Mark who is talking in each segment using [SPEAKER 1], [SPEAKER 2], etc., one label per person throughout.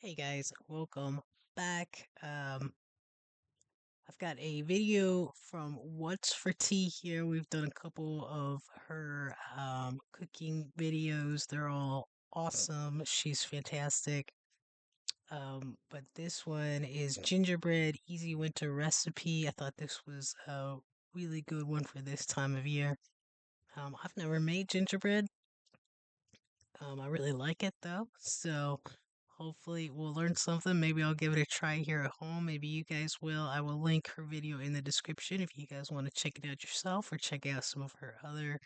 [SPEAKER 1] Hey guys, welcome back. I've got a video from What's for Tea here. We've done a couple of her cooking videos. They're all awesome. She's fantastic. But this one is Gingerbread Easy Winter Recipe. I thought this was a really good one for this time of year. I've never made gingerbread. I really like it though, so hopefully we'll learn something. Maybe I'll give it a try here at home. Maybe you guys will. I will link her video in the description if you guys want to check it out yourself or check out some of her other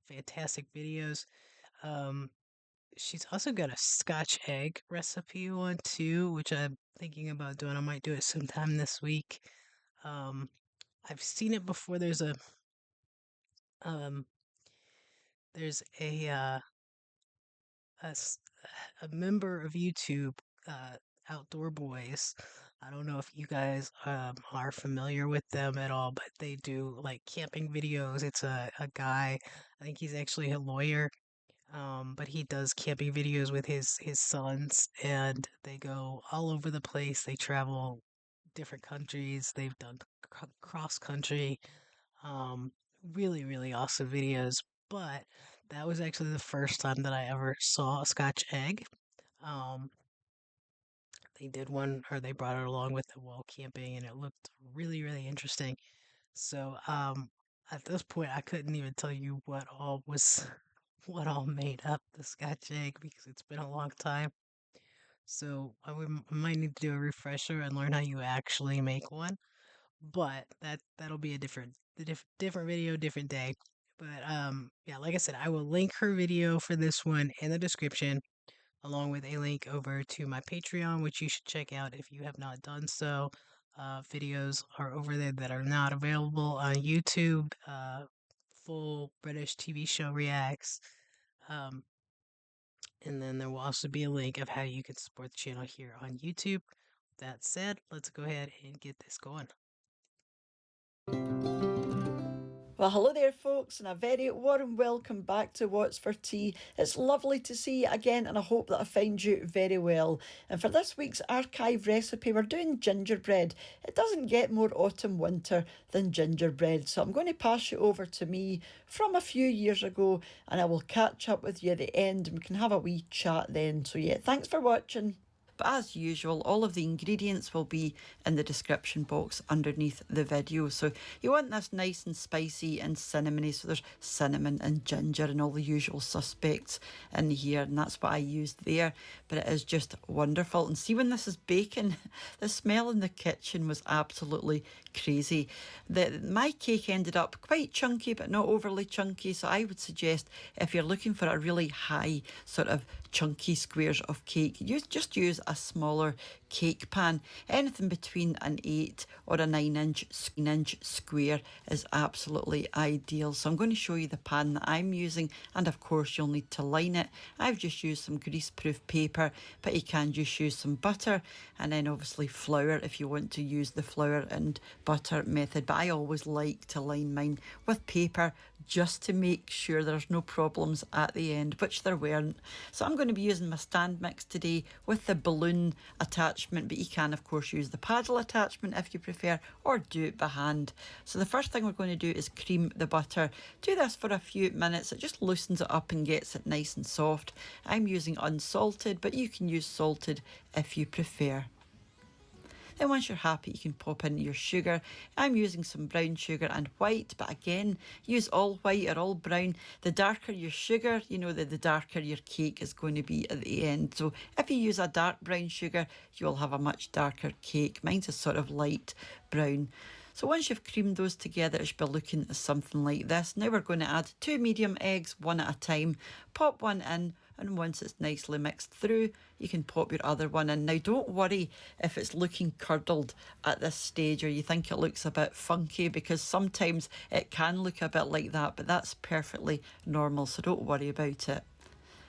[SPEAKER 1] fantastic videos. Um, she's also got a Scotch egg recipe one too, which I'm thinking about doing. I might do it sometime this week. Um, I've seen it before. Um, there's a s- a member of YouTube, Outdoor Boys. I don't know if you guys are familiar with them at all, but they do like camping videos. It's a guy, I think he's actually a lawyer, but he does camping videos with his sons, and they go all over the place. They travel different countries. They've done cross country. Um, really awesome videos. But that was actually the first time that I ever saw a Scotch egg. Um, they did one, or they brought it along with them while camping, and it looked really interesting. So, at this point, I couldn't even tell you what all was, what all made up the Scotch egg because it's been a long time. So I might need to do a refresher and learn how you actually make one. But that'll be a different video, different day. But yeah, like I said, I will link her video for this one in the description, along with a link over to my Patreon, which you should check out if you have not done so. Videos are over there that are not available on YouTube. Full British TV show reacts. Um, and then there will also be a link of how you can support the channel here on YouTube. That said, let's go ahead and get this going.
[SPEAKER 2] Well, hello there, folks, and a very warm welcome back to What's for Tea. It's lovely to see you again, and I hope that I find you very well. And for this week's archive recipe, we're doing gingerbread. It doesn't get more autumn winter than gingerbread, so I'm going to pass you over to me from a few years ago, and I will catch up with you at the end, and we can have a wee chat then. So, yeah, thanks for watching. But as usual, all of the ingredients will be in the description box underneath the video. So you want this nice and spicy and cinnamony. So there's cinnamon and ginger and all the usual suspects in here. And that's what I used there. But it is just wonderful. And see, when this is baking, the smell in the kitchen was absolutely crazy. My cake ended up quite chunky, but not overly chunky. So I would suggest if you're looking for a really high sort of chunky squares of cake, just use a smaller cake pan. Anything between an 8 or a 9-inch square is absolutely ideal. So I'm going to show you the pan that I'm using, and of course you'll need to line it. I've just used some greaseproof paper, but you can just use some butter, and then obviously flour if you want to use the flour and butter method. But I always like to line mine with paper just to make sure there's no problems at the end, which there weren't. So I'm going to be using my stand mix today with the balloon attachment, but you can of course use the paddle attachment if you prefer, or do it by hand. So the first thing we're going to do is cream the butter. Do this for a few minutes. It just loosens it up and gets it nice and soft. I'm using unsalted, but you can use salted if you prefer. Then once you're happy, you can pop in your sugar. I'm using some brown sugar and white, but again, use all white or all brown. The darker your sugar, you know that the darker your cake is going to be at the end. So if you use a dark brown sugar, you'll have a much darker cake. Mine's a sort of light brown. So once you've creamed those together, it should be looking something like this. Now we're going to add 2 medium eggs, one at a time. Pop one in, and once it's nicely mixed through, you can pop your other one in. Now don't worry if it's looking curdled at this stage or you think it looks a bit funky, because sometimes it can look a bit like that, but that's perfectly normal, so don't worry about it.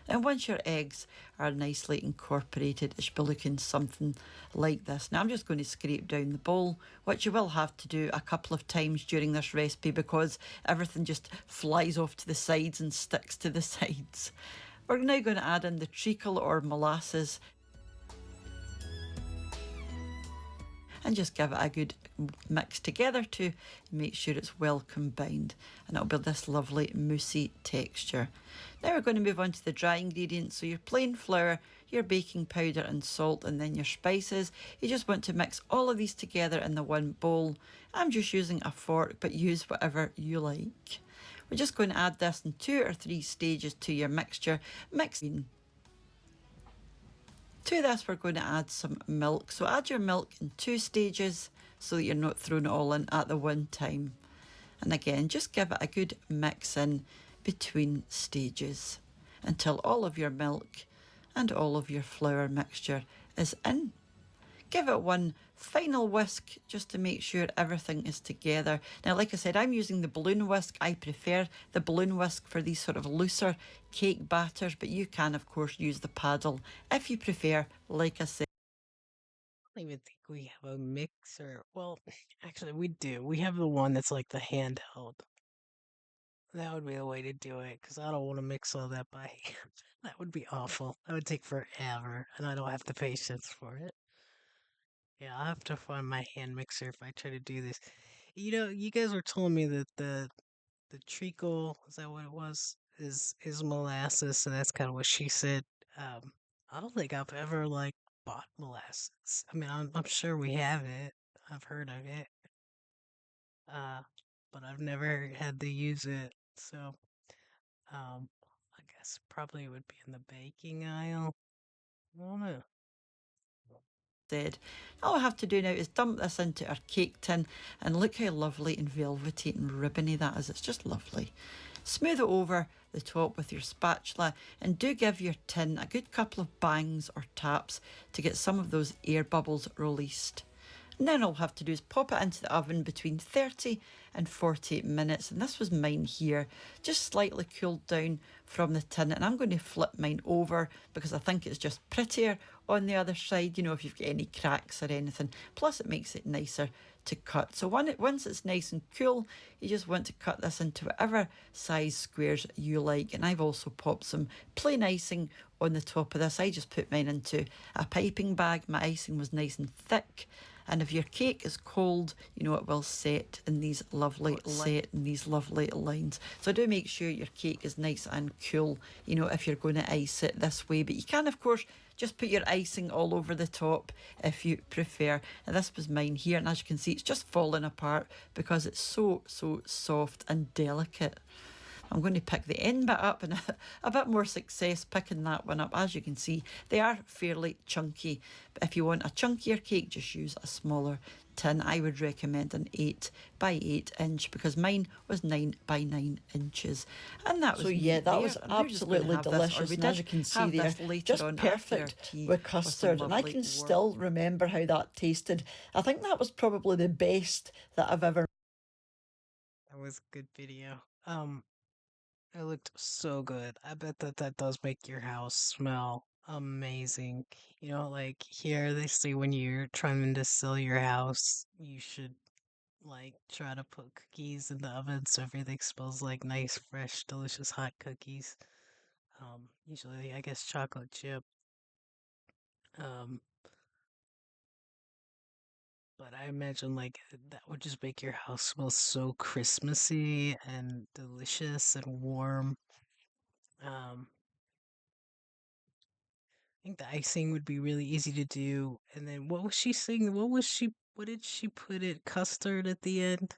[SPEAKER 2] And once your eggs are nicely incorporated, it should be looking something like this. Now I'm just going to scrape down the bowl, which you will have to do a couple of times during this recipe because everything just flies off to the sides and sticks to the sides. We're now going to add in the treacle or molasses. and just give it a good mix together to make sure it's well combined, and it'll be this lovely moussey texture. Now we're going to move on to the dry ingredients. So your plain flour, your baking powder and salt, and then your spices. You just want to mix all of these together in the one bowl. I'm just using a fork, but use whatever you like. We're just going to add this in 2 or 3 stages to your mixture. Mixing. To this, we're going to add some milk. So add your milk in 2 stages so that you're not throwing it all in at the one time. And again, just give it a good mix in between stages until all of your milk and all of your flour mixture is in. Give it one final whisk just to make sure everything is together. Now, like I said, I'm using the balloon whisk. I prefer the balloon whisk for these sort of looser cake batters, but you can, of course, use the paddle if you prefer, like I said.
[SPEAKER 1] I don't even think we have a mixer. Well, actually, we do. We have the one that's like the handheld. That would be the way to do it, because I don't want to mix all that by hand. That would be awful. That would take forever, and I don't have the patience for it. Yeah, I'll have to find my hand mixer if I try to do this. You know, you guys were telling me that the treacle, is that what it was? Is molasses, and that's kind of what she said. Um, I don't think I've ever like bought molasses. I mean, I'm sure we have it. I've heard of it. Uh, but I've never had to use it. So, I guess probably it would be in the baking aisle. I don't know.
[SPEAKER 2] Said. All I have to do now is dump this into our cake tin, and look how lovely and velvety and ribbony that is. It's just lovely. Smooth it over the top with your spatula, and do give your tin a good couple of bangs or taps to get some of those air bubbles released. And then all we'll have to do is pop it into the oven between 30 and 40 minutes. And this was mine here, just slightly cooled down from the tin. And I'm going to flip mine over because I think it's just prettier on the other side, you know, if you've got any cracks or anything. Plus it makes it nicer to cut. So once it's nice and cool, you just want to cut this into whatever size squares you like. And I've also popped some plain icing on the top of this. I just put mine into a piping bag. My icing was nice and thick. And if your cake is cold, you know it will set in these lovely lines. So do make sure your cake is nice and cool, you know, if you're going to ice it this way. But you can, of course, just put your icing all over the top if you prefer. And this was mine here, and as you can see, it's just falling apart because it's so soft and delicate. I'm going to pick the end bit up, and a bit more success picking that one up. As you can see, they are fairly chunky. But if you want a chunkier cake, just use a smaller tin. I would recommend an 8 by 8 inch because mine was 9 by 9 inches. And that was so yeah, that
[SPEAKER 1] there.
[SPEAKER 2] was
[SPEAKER 1] And we're just gonna
[SPEAKER 2] absolutely
[SPEAKER 1] have this, or
[SPEAKER 2] delicious.
[SPEAKER 1] we
[SPEAKER 2] And as
[SPEAKER 1] did
[SPEAKER 2] you can see
[SPEAKER 1] have
[SPEAKER 2] there,
[SPEAKER 1] this later
[SPEAKER 2] just
[SPEAKER 1] on after our
[SPEAKER 2] perfect
[SPEAKER 1] tea
[SPEAKER 2] with
[SPEAKER 1] with some
[SPEAKER 2] custard. And I
[SPEAKER 1] lovely
[SPEAKER 2] can
[SPEAKER 1] warm.
[SPEAKER 2] still remember how that tasted. I think that was probably the best that I've ever.
[SPEAKER 1] That was a good video. It looked so good. I bet that that does make your house smell amazing. You know, like here they say when you're trying to sell your house, you should like try to put cookies in the oven so everything smells like nice, fresh, delicious hot cookies. Usually I guess chocolate chip. Um, but I imagine like that would just make your house smell so Christmassy and delicious and warm. Um, I think the icing would be really easy to do. And then what was she saying? What did she put it? Custard at the end?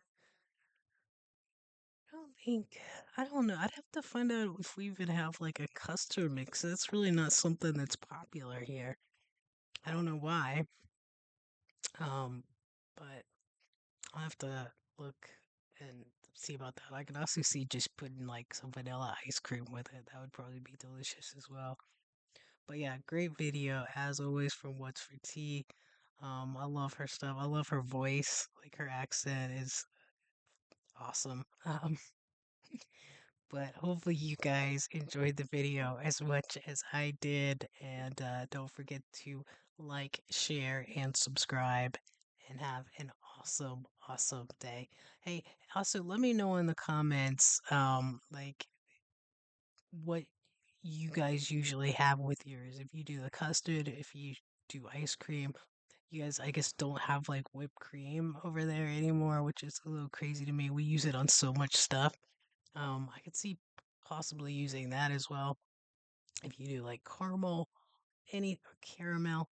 [SPEAKER 1] I don't think, I don't know. I'd have to find out if we even have like a custard mix. That's really not something that's popular here. I don't know why. Um, but I'll have to look and see about that. I can also see just putting like some vanilla ice cream with it. That would probably be delicious as well. But yeah, great video as always from What's for Tea. I love her stuff. I love her voice. Like her accent is awesome. But hopefully you guys enjoyed the video as much as I did. And don't forget to like, share, and subscribe. And have an awesome day. Hey, also let me know in the comments, like what you guys usually have with yours. If you do the custard, if you do ice cream, You guys, I guess, don't have like whipped cream over there anymore, which is a little crazy to me. We use it on so much stuff. I could see possibly using that as well. If you do like caramel, any caramel,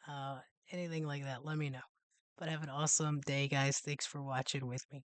[SPEAKER 1] uh, anything like that, let me know. But have an awesome day, guys. Thanks for watching with me.